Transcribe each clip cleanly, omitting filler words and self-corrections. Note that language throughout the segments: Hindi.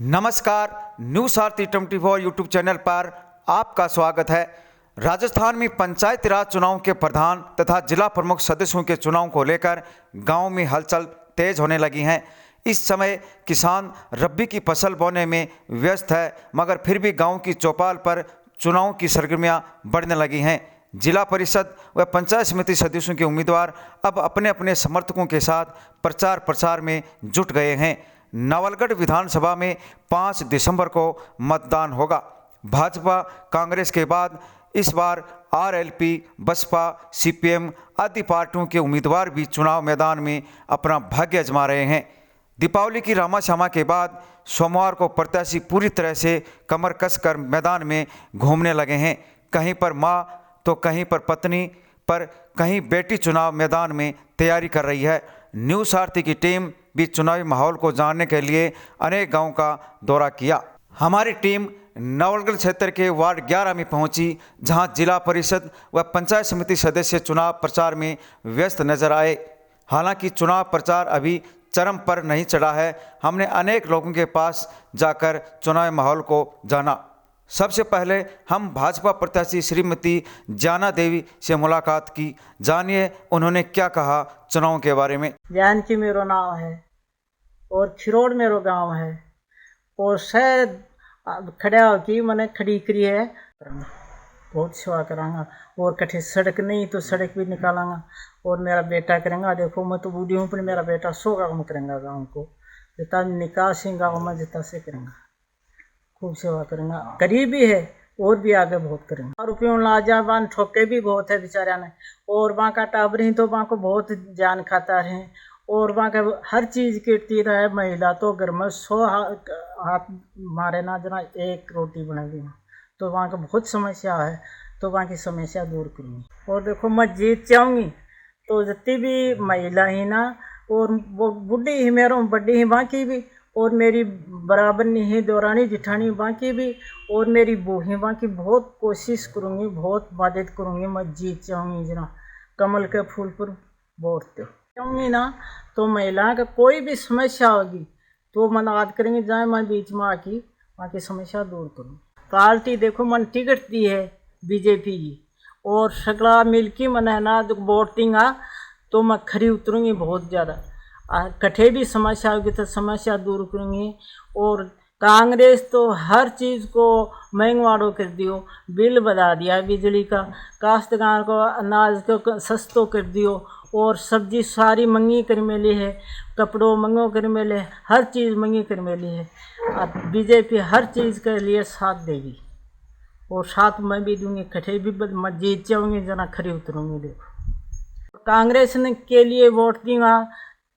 नमस्कार, न्यूज़ आरती 24 यूट्यूब चैनल पर आपका स्वागत है। राजस्थान में पंचायती राज चुनाव के प्रधान तथा जिला प्रमुख सदस्यों के चुनाव को लेकर गांव में हलचल तेज होने लगी हैं। इस समय किसान रब्बी की फसल बोने में व्यस्त है, मगर फिर भी गांव की चौपाल पर चुनाव की सरगर्मियां बढ़ने लगी हैं। जिला परिषद व पंचायत समिति सदस्यों के उम्मीदवार अब अपने अपने समर्थकों के साथ प्रचार प्रसार में जुट गए हैं। नवलगढ़ विधानसभा में 5 दिसंबर को मतदान होगा। भाजपा कांग्रेस के बाद इस बार आरएलपी, बसपा, सीपीएम आदि पार्टियों के उम्मीदवार भी चुनाव मैदान में अपना भाग्य आजमा रहे हैं। दीपावली की रामाश्यामा के बाद सोमवार को प्रत्याशी पूरी तरह से कमर कसकर मैदान में घूमने लगे हैं। कहीं पर मां तो कहीं पर पत्नी, पर कहीं बेटी चुनाव मैदान में तैयारी कर रही है। न्यूज़ आरती की टीम भी चुनावी माहौल को जानने के लिए अनेक गांवों का दौरा किया। हमारी टीम नवलगढ़ क्षेत्र के वार्ड 11 में पहुंची, जहां जिला परिषद व पंचायत समिति सदस्य चुनाव प्रचार में व्यस्त नजर आए। हालांकि चुनाव प्रचार अभी चरम पर नहीं चढ़ा है। हमने अनेक लोगों के पास जाकर चुनावी माहौल को जाना। सबसे पहले हम भाजपा प्रत्याशी श्रीमती जाना देवी से मुलाकात की। जानिए उन्होंने क्या कहा चुनाव के बारे में। जानकी मेरो नाम है और खिरोड़ मेरो गांव है और शायद खड़ा होगी मैंने खड़ी करी है। बहुत सेवा करांगा और कठे सड़क नहीं तो सड़क भी निकालांगा और मेरा बेटा करेंगा। देखो मैं तो बूढ़ी हूँ पर मेरा बेटा 100 काम करेंगा गाँव को, जितना निकास ही गाँव में जितना से करेंगा। खूब सेवा करेंगे, गरीबी है और भी आगे बहुत करेंगे। रुपये लाजा बान ठोके भी बहुत है बेचारा ने, और वहाँ का टाबर ही तो वहाँ को बहुत जान खाता रहे और वहाँ का हर चीज़ कीर्ति रहे। महिला तो घर में 100 हाथ मारे ना जना एक रोटी बनेगी, तो वहाँ का बहुत समस्या है, तो वहाँ की समस्या दूर करूँगी। और देखो मैं जीत जाऊँगी तो जितनी भी महिला ही ना, और वो बुढ़ी ही मेरा बड़ी ही वहाँ की भी, और मेरी बराबर नहीं दौरानी जिठानी बाकी भी, और मेरी बूही बाकी बहुत कोशिश करूँगी, बहुत मदद करूँगी। मैं जीत जाऊँगी जना कमल के फूल पर वोट दो जाऊँगी ना, तो महिला का कोई भी समस्या होगी तो मन याद करेंगे, जाए मैं बीच में आके वहाँ की समस्या दूर करूँ। पार्टी देखो मन टिकट दी है बीजेपी की, और सगला मिलकी मन है ना वोट देंगा तो मैं खरी उतरूँगी बहुत ज़्यादा। कठे भी समस्या होगी तो समस्या दूर करूँगी। और कांग्रेस तो हर चीज़ को महंगवाड़ो कर दियो, बिल बढ़ा दिया बिजली का, काश्तकार को अनाज को सस्तो कर दियो, और सब्जी सारी महंगी कर मिली है, कपड़ों महंगो कर मिले, हर चीज़ महंगी कर मिली है। अब बीजेपी हर चीज़ के लिए साथ देगी और साथ मैं भी दूंगी। कठे भी मैं जीत जाऊँगी जना खरी उतरूँगी। देखो कांग्रेस ने के लिए वोट दूँगा।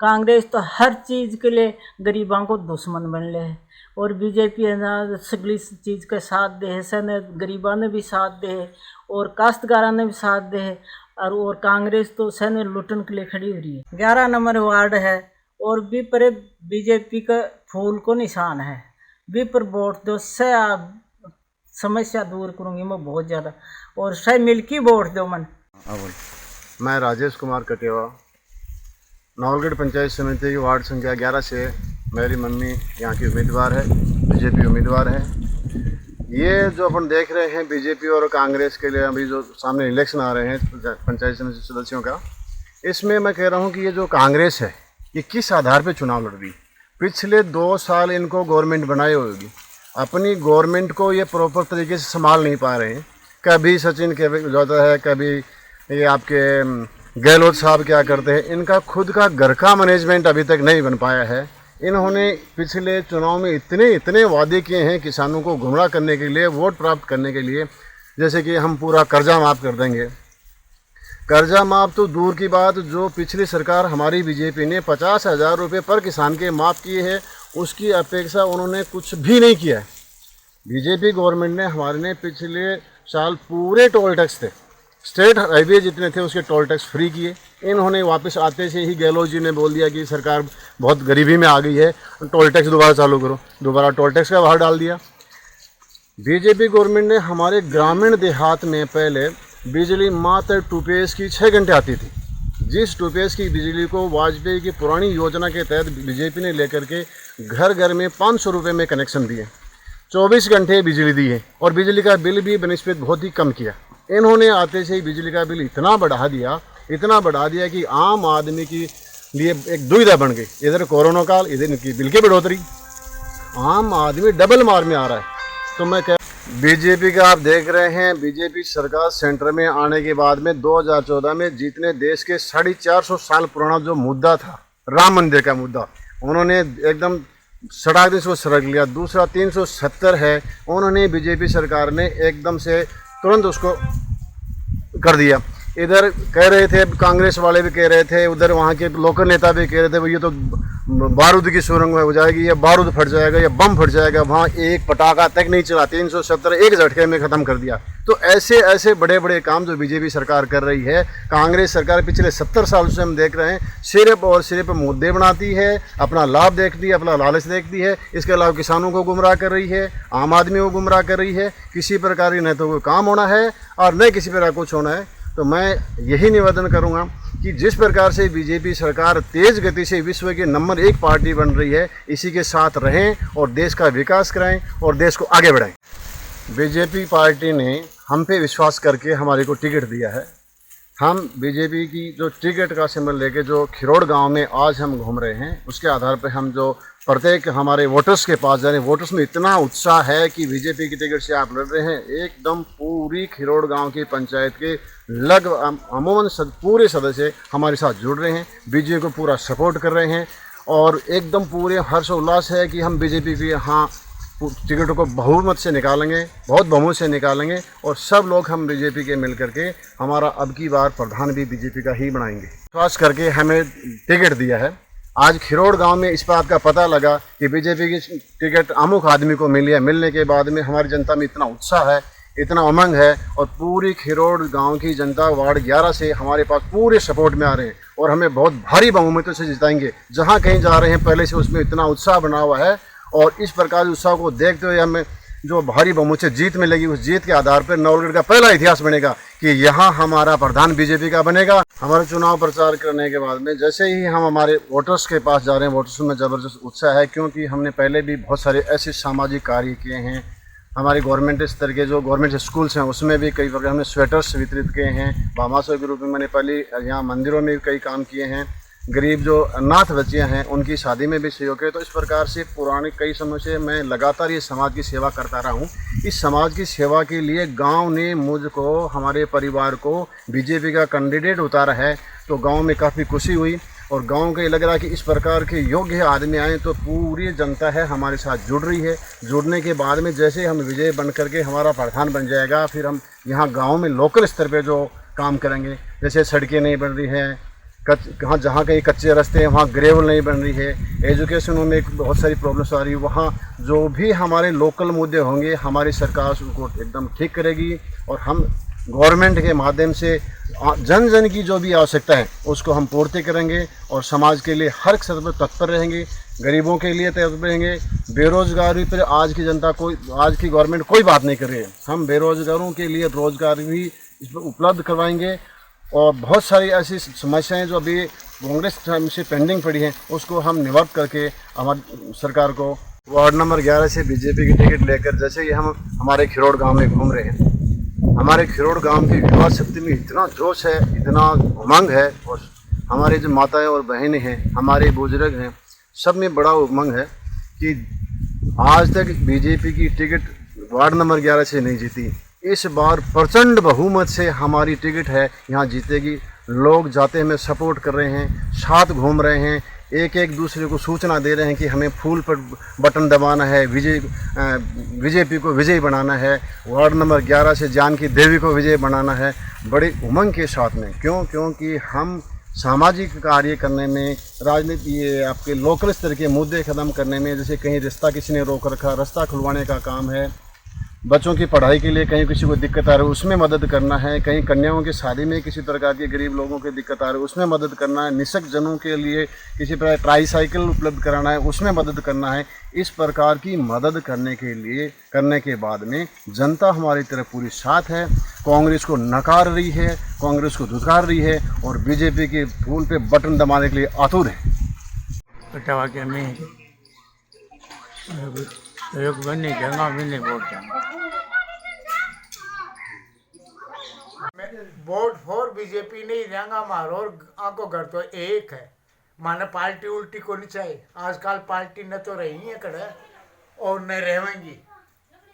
कांग्रेस तो हर चीज़ के लिए गरीबों को दुश्मन बन ले है, और बीजेपी है ना सगली चीज़ का साथ दे है। सन गरीबों ने भी साथ दे है और काश्तकारों ने भी साथ दे है, और कांग्रेस तो सन लुटन के लिए खड़ी हो रही है। 11 नंबर वार्ड है और भी पर बीजेपी का फूल को निशान है, भी पर वोट दो से समस्या दूर करूँगी मैं बहुत ज़्यादा, और से मिलकी वोट दो मन। मैं राजेश कुमार कटेवा, नवलगढ़ पंचायत समिति की वार्ड संख्या 11 से मेरी मम्मी यहाँ की उम्मीदवार है, बीजेपी उम्मीदवार है। ये जो अपन देख रहे हैं बीजेपी और कांग्रेस के लिए अभी जो सामने इलेक्शन आ रहे हैं पंचायत समिति सदस्यों का, इसमें मैं कह रहा हूँ कि ये जो कांग्रेस है ये किस आधार पे चुनाव लड़ रही। पिछले 2 साल इनको गवर्नमेंट बनाई होगी, अपनी गवर्नमेंट को ये प्रॉपर तरीके से संभाल नहीं पा रहे हैं। कभी सचिन के जाता है, कभी ये आपके गहलोत साहब क्या करते हैं। इनका खुद का घर का मैनेजमेंट अभी तक नहीं बन पाया है। इन्होंने पिछले चुनाव में इतने वादे किए हैं किसानों को गुमराह करने के लिए, वोट प्राप्त करने के लिए, जैसे कि हम पूरा कर्जा माफ़ कर देंगे। कर्जा माफ़ तो दूर की बात, जो पिछली सरकार हमारी बीजेपी ने 50,000 रुपये पर किसान के माफ़ किए हैं, उसकी अपेक्षा उन्होंने कुछ भी नहीं किया है। बीजेपी गवर्नमेंट ने हमारे ने पिछले साल पूरे टोल टैक्स थे, स्टेट हाईवे जितने थे उसके टोल टैक्स फ्री किए। इन्होंने वापस आते से ही गहलोत जी ने बोल दिया कि सरकार बहुत गरीबी में आ गई है, टोल टैक्स दोबारा चालू करो, दोबारा टोल टैक्स का बाहर डाल दिया। बीजेपी गवर्नमेंट ने हमारे ग्रामीण देहात में पहले बिजली मात्र 2 पैसे की 6 घंटे आती थी। जिस 2 पैसे की बिजली को वाजपेयी की पुरानी योजना के तहत बीजेपी ने लेकर के घर घर में 500 रुपये में कनेक्शन दिए, 24 घंटे बिजली दी है और बिजली का बिल भी बनिस्बत बहुत ही कम किया। इन्होंने आते से ही बिजली का बिल इतना बढ़ा दिया कि आम आदमी के लिए एक दुविधा बन गई। इधर कोरोना काल, इधर इनकी बिल की बढ़ोतरी, आम आदमी डबल मार में आ रहा है। तो मैं कह बीजेपी का आप देख रहे हैं, बीजेपी सरकार सेंटर में आने के बाद में 2014 में जितने देश के 450 साल पुराना जो मुद्दा था राम मंदिर का मुद्दा, उन्होंने एकदम सड़क देश को सड़क लिया। दूसरा 370 है, उन्होंने बीजेपी सरकार ने एकदम से तुरंत उसको कर दिया। इधर कह रहे थे, कांग्रेस वाले भी कह रहे थे, उधर वहाँ के लोकल नेता भी कह रहे थे ये तो बारूद की सुरंग हो जाएगी, या बारूद फट जाएगा, या बम फट जाएगा। वहाँ एक पटाखा तक नहीं चला, 370 एक झटके में ख़त्म कर दिया। तो ऐसे ऐसे बड़े बड़े काम जो बीजेपी सरकार कर रही है, कांग्रेस सरकार पिछले 70 साल से हम देख रहे हैं, सिर्फ और सिर्फ मुद्दे बनाती है, अपना लाभ देखती है, अपना लालच देखती है। इसके अलावा किसानों को गुमराह कर रही है, आम आदमी को गुमराह कर रही है। किसी प्रकार की न तो कोई काम होना है और न किसी प्रकार कुछ होना है। तो मैं यही निवेदन करूंगा कि जिस प्रकार से बीजेपी सरकार तेज गति से विश्व की नंबर 1 पार्टी बन रही है, इसी के साथ रहें और देश का विकास कराएं और देश को आगे बढ़ाएं। बीजेपी पार्टी ने हम पे विश्वास करके हमारे को टिकट दिया है। हम बीजेपी की जो टिकट का सिंबल लेके जो खिरोड़ गांव में आज हम घूम रहे हैं, उसके आधार पर हम जो प्रत्येक हमारे वोटर्स के पास जा रहे हैं, वोटर्स में इतना उत्साह है कि बीजेपी की टिकट से आप लड़ रहे हैं। एकदम पूरी खिरोड़ गांव की पंचायत के अमूमन पूरे सदस्य हमारे साथ जुड़ रहे हैं, बीजेपी को पूरा सपोर्ट कर रहे हैं और एकदम पूरे हर्ष उल्लास है कि हम बीजेपी की यहाँ टिकटों को बहुमत से निकालेंगे, बहुत बहुमत से निकालेंगे और सब लोग हम बीजेपी के मिल करके हमारा अब की बार प्रधान भी बीजेपी का ही बनाएंगे। विश्वास करके हमें टिकट दिया है। आज खिरोड़ गांव में इस बात का पता लगा कि बीजेपी की टिकट अमुक आदमी को मिली है। मिलने के बाद में हमारी जनता में इतना उत्साह है, इतना उमंग है और पूरी खिरोड़ गांव की जनता वार्ड 11 से हमारे पास पूरे सपोर्ट में आ रहे हैं और हमें बहुत भारी बहुमतों से जिताएंगे। जहाँ कहीं जा रहे हैं पहले से उसमें इतना उत्साह बना हुआ है और इस प्रकार उत्साह को देखते हुए हमें जो भारी बहुमत से जीत मिलेगी, उस जीत के आधार पर नवलगढ़ का पहला इतिहास बनेगा कि यहाँ हमारा प्रधान बीजेपी का बनेगा। हमारे चुनाव प्रचार करने के बाद में जैसे ही हम हमारे वोटर्स के पास जा रहे हैं, वोटर्स में ज़बरदस्त उत्साह है क्योंकि हमने पहले भी बहुत सारे ऐसे सामाजिक कार्य किए हैं। हमारे गवर्नमेंट स्तर के जो गवर्नमेंट स्कूल्स हैं उसमें भी कई प्रकार हमने स्वेटर्स वितरित किए हैं। भामाशाह के रूप में मैंने पहले यहाँ मंदिरों में भी कई काम किए हैं। गरीब जो अनाथ बच्चियाँ हैं उनकी शादी में भी सहयोग किया। तो इस प्रकार से पुराने कई समय से मैं लगातार ये समाज की सेवा करता रहा हूँ। इस समाज की सेवा के लिए गांव ने मुझको, हमारे परिवार को बीजेपी का कैंडिडेट उतारा है। तो गांव में काफ़ी खुशी हुई और गांव को ये लग रहा है कि इस प्रकार के योग्य आदमी आए तो पूरी जनता है हमारे साथ जुड़ रही है। जुड़ने के बाद में जैसे हम विजय बन करके हमारा प्रधान बन जाएगा, फिर हम यहाँ गाँव में लोकल स्तर पर जो काम करेंगे, जैसे सड़कें नहीं बन रही हैं, कहाँ जहाँ कहीं कच्चे रास्ते हैं वहाँ ग्रेवल नहीं बन रही है, एजुकेशन में बहुत सारी प्रॉब्लम्स आ रही है, वहाँ जो भी हमारे लोकल मुद्दे होंगे हमारी सरकार उसको एकदम ठीक करेगी और हम गवर्नमेंट के माध्यम से जन जन की जो भी आवश्यकता है उसको हम पूर्ति करेंगे और समाज के लिए हर स्तर पर तत्पर रहेंगे, गरीबों के लिए तत्पर रहेंगे। बेरोजगारी पर आज की जनता आज की गवर्नमेंट कोई बात नहीं कर रही है। हम बेरोजगारों के लिए रोजगार भी उपलब्ध करवाएंगे और बहुत सारी ऐसी समस्याएं जो अभी कांग्रेस टाइम से पेंडिंग पड़ी हैं उसको हम निवृत्त करके हमारी सरकार को वार्ड नंबर 11 से बीजेपी की टिकट लेकर जैसे ही हम हमारे खिरोड़ गांव में घूम रहे हैं, हमारे खिरोड़ गांव की युवा शक्ति में इतना जोश है, इतना उमंग है और हमारे जो माताएं और बहनें हैं, हमारे बुजुर्ग हैं, सब में बड़ा उमंग है कि आज तक बीजेपी की टिकट वार्ड नंबर 11 से नहीं जीती। इस बार प्रचंड बहुमत से हमारी टिकट है, यहाँ जीतेगी। लोग जाते हमें सपोर्ट कर रहे हैं, साथ घूम रहे हैं, एक एक दूसरे को सूचना दे रहे हैं कि हमें फूल पर बटन दबाना है, बीजेपी को विजयी बनाना है, वार्ड नंबर 11 से जानकी देवी को विजयी बनाना है, बड़े उमंग के साथ में। क्योंकि हम सामाजिक कार्य करने में, राजनीति, ये आपके लोकल स्तर के मुद्दे ख़त्म करने में, जैसे कहीं रास्ता किसी ने रोक रखा, रास्ता खुलवाने का काम है, बच्चों की पढ़ाई के लिए कहीं किसी को दिक्कत आ रही है उसमें मदद करना है, कहीं कन्याओं की शादी में किसी प्रकार के गरीब लोगों की दिक्कत आ रही है उसमें मदद करना है, निःशक्त जनों के लिए किसी प्रकार ट्राईसाइकिल उपलब्ध कराना है उसमें मदद करना है। इस प्रकार की मदद करने के बाद में जनता हमारी तरफ पूरी साथ है। कांग्रेस को नकार रही है, कांग्रेस को धुतकार रही है और बीजेपी के फूल पे बटन दबाने के लिए आतुर है। कटावा के में एक भी नहीं देंगे, भी नहीं वोट देंगे। वोट फॉर बीजेपी नहीं देंगे हमारो, और आंखों घर तो एक है, माने पार्टी उल्टी को नहीं चाहिए। आजकल पार्टी न तो रही है कड़े और न रहेंगी,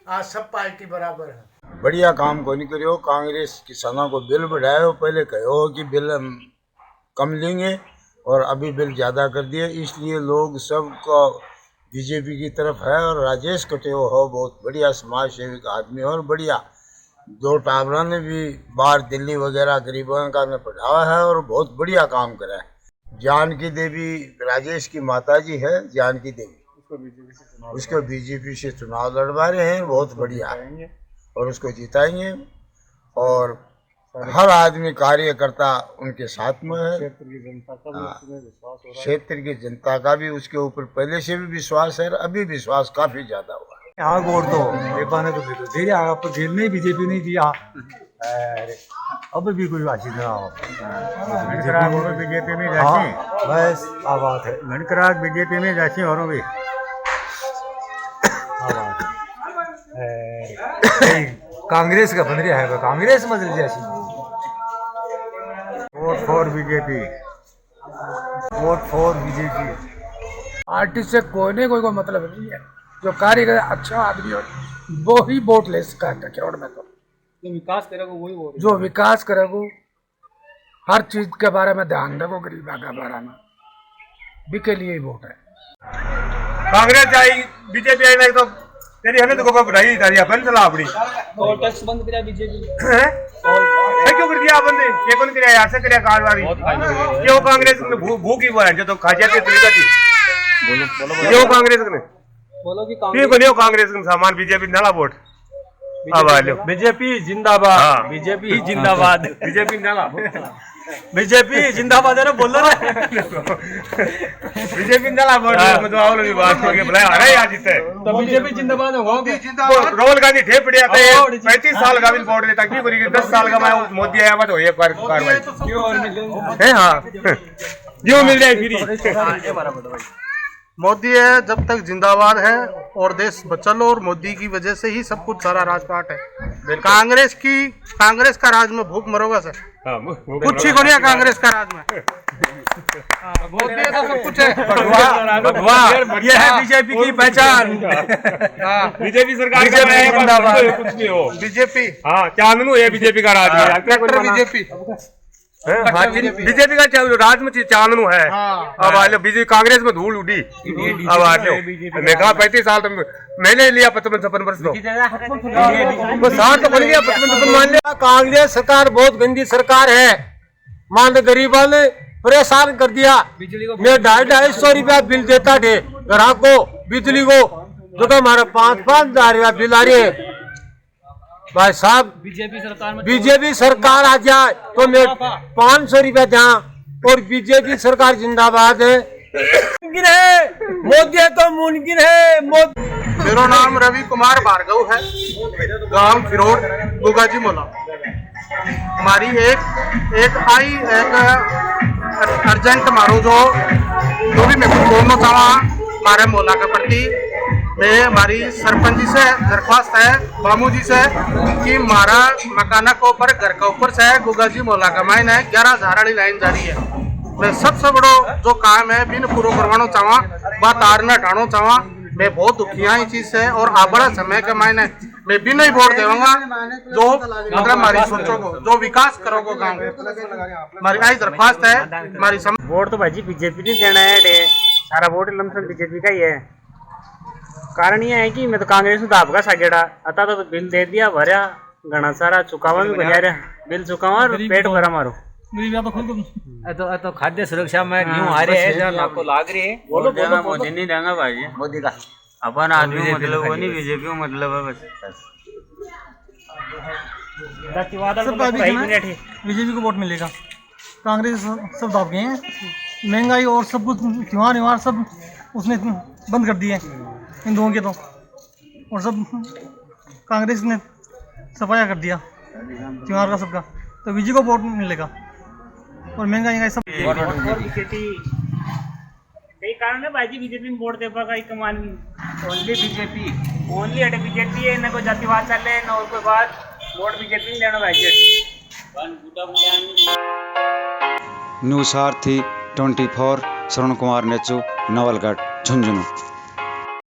आज सब पार्टी बराबर है। बढ़िया काम को नहीं करियो। कांग्रेस किसानों को बिल बढ़ायो, पहले कहो कि बिल हम कम लेंगे और अभी बिल ज़्यादा कर दिए, इसलिए लोग सबको बीजेपी की तरफ है। और राजेश कटेवा हो बहुत बढ़िया समाज सेविक आदमी और बढ़िया, दो टावरा ने भी बाहर दिल्ली वगैरह गरीबों का ने पढ़ावा है और बहुत बढ़िया काम करा है। जानकी देवी राजेश की माताजी है, जानकी देवी, उसको बीजेपी से चुनाव लड़वा रहे हैं, बहुत बढ़िया और उसको जिताएंगे। और हर आदमी कार्यकर्ता उनके साथ में है। क्षेत्र की जनता का भी उसके ऊपर पहले से भी विश्वास है, अभी विश्वास काफी ज्यादा हुआ है। यहाँ वोट तो ने तो दे दिया, आप जेल में बीजेपी नहीं दिया। अरे अब भी कोई बातचीत ना हो, बीजेपी में जाती, बस क्या बात है। घनकराग बीजेपी में जाती और भी कांग्रेस का बन रहा है, कांग्रेस मदद जैसी। Vote for BJP, vote for BJP. Party से कोई ने कोई को मतलब नहीं है, जो कार्य करे अच्छा आदमी हो वो ही वोट ले सकता है। खिरोड़ में तो जो विकास करेगा वही वोट, जो विकास करेगा, हर चीज के बारे में ध्यान देगो, गरीबा के बारे में भी के लिए ही वोट है। कांग्रेस आई, बीजेपी आई नहीं तो तेरी हमें तो बढ़ाई तारी अपन चला अपनी टोल टैक्स बंद किया बीजेपी है। क्यों कर दिया बंद? ये कौन किया यार से किया कारवाई? क्यों कांग्रेस ने भूखी हुआ है जो तो खाजा के तरीका थी। क्यों कांग्रेस ने बोलो कि ठीक नहीं हो, कांग्रेस का सामान बीजेपी नाला वोट। अब आ लो बीजेपी जिंदाबाद, बीजेपी जिंदाबाद, बीजेपी नाला बीजेपी जिंदाबाद है ना, बोलो ना बीजेपी नाला वोट मतलब आओ लोग बात करके बुलाया अरे यार जीते तो बीजेपी जिंदाबाद है। राहुल गांधी ठेप पड़े आते 35 साल का बिल वोट देता क्यों करेगी? 10 साल का मैं मोदी आया तो एक बार कार्रवाई है। हाँ क्यों मिल जाए फ्री? मोदी है जब तक जिंदाबाद है और देश बचल और मोदी की वजह से ही सब कुछ सारा राजपाट है। कांग्रेस का राज में भूख मरोगा सर, कुछ ही को नहीं है कांग्रेस का राज में। मोदी है तो सब कुछ है। ये है बीजेपी की पहचान। बीजेपी सरकार कुछ नहीं हो। बीजेपी हाँ चांदनू है बीजेपी का राज में। बीजेपी बीजेपी का राज में चांदनू है। अब आ लो बीजेपी, कांग्रेस में धूल उड़ी। अब आ लो मैं कहा 35 साल तो मैंने लिया 55 वर्ष तो साल तो बन गया 55 मान लिया। कांग्रेस सरकार बहुत गंदी सरकार है, मान गरीबों ने परेशान कर दिया। मैं 250 रुपया बिल देता थे ग्राहक को बिजली को, जो तो हमारा 5-5 हजार रुपया बिल आ रही है। भाई साहब बीजेपी सरकार आ जाए तो मैं 500 रुपया दूं और बीजेपी सरकार जिंदाबाद है। मुमकिन है मोदी तो मुमकिन है। मेरा नाम रवि कुमार भार्गव है, गांव फिरोड़ गुगाजी मोला। हमारी एक अर्जेंट मारो जो भी मैं बोलना चाहवा हमारे मोला के प्रति मैं हमारी सरपंच जी से दरख्वास्त है, बामू जी से, कि हमारा मकाना के ऊपर घर के ऊपर से गुगाजी मोला का माइन है 11,000 वाली लाइन जारी है। मैं सबसे बड़ो जो काम है बिन पूरा करवाना चाहवा, वह तार न हटाना चाहवा। मैं बहुत दुखिया ही चीज से और बड़ा समय के मायने मैं भी नहीं वोट देवांगा जो मतलब हमारी सोचो को जो विकास करोगे गाँव। हमारी आई दरख्वास्त है हमारी वोट तो भाजी बीजेपी नहीं देना है, सारा वोट लमसम बीजेपी का ही है। कारण ये है कि मैं तो कांग्रेस में दाब का सागेड़ा आता तो बिल दे दिया भरा घना सारा चुकावा भी भरिया रहा, बिल चुकावा और पेट भरा मारो। तो खाद्य सुरक्षा में न्यू आ रहे हैं आपको लाग रही है। वोट देना मोदी नहीं देंगे भाई, मोदी का अपन आदमी मतलब वो नहीं, बीजेपी को मतलब है बस। बीजेपी को वोट मिलेगा, कांग्रेस सब दाब गए हैं। महंगाई और सब कुछ त्योहार सब उसने बंद कर दिए हिंदुओं के तो, और सब कांग्रेस ने सफाया कर दिया त्योहार का सबका, तो बीजेपी को वोट मिलेगा। और महंगाई सब बीजेपी कई कारण है भाई बीजेपी में वोट देवा का एक मान ओनली बीजेपी ओनली अटे बीजेपी है, न कोई जातिवाद चले न और कोई बात, वोट बीजेपी में देना भाई। न्यूज़ सारथी 24 श्रवण कुमार नेचू, नवलगढ़, झुंझुनू।